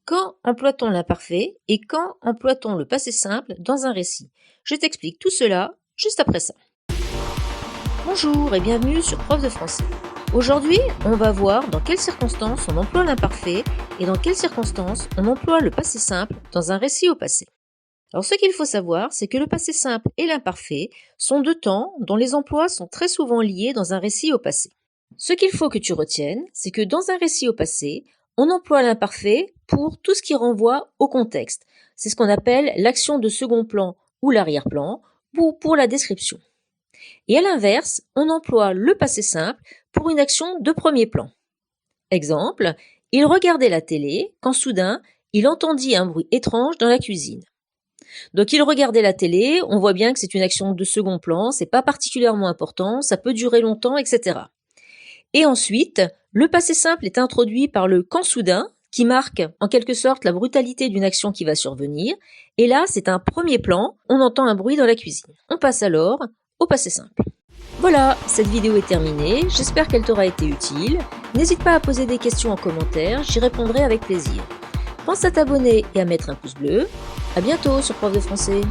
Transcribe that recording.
Quand emploie-t-on l'imparfait et quand emploie-t-on le passé simple dans un récit? Je t'explique tout cela juste après ça. Bonjour et bienvenue sur Prof de français. Aujourd'hui, on va voir dans quelles circonstances on emploie l'imparfait et dans quelles circonstances on emploie le passé simple dans un récit au passé. Alors ce qu'il faut savoir, c'est que le passé simple et l'imparfait sont deux temps dont les emplois sont très souvent liés dans un récit au passé. Ce qu'il faut que tu retiennes, c'est que dans un récit au passé, on emploie l'imparfait pour tout ce qui renvoie au contexte. C'est ce qu'on appelle l'action de second plan ou l'arrière-plan, ou pour la description. Et à l'inverse, on emploie le passé simple pour une action de premier plan. Exemple, il regardait la télé quand soudain, il entendit un bruit étrange dans la cuisine. Donc il regardait la télé, on voit bien que c'est une action de second plan, c'est pas particulièrement important, ça peut durer longtemps, etc. Et ensuite, le passé simple est introduit par le quand soudain, qui marque en quelque sorte la brutalité d'une action qui va survenir. Et là, c'est un premier plan, on entend un bruit dans la cuisine. On passe alors au passé simple. Voilà, cette vidéo est terminée, j'espère qu'elle t'aura été utile. N'hésite pas à poser des questions en commentaire, j'y répondrai avec plaisir. Pense à t'abonner et à mettre un pouce bleu. À bientôt sur Prof de français.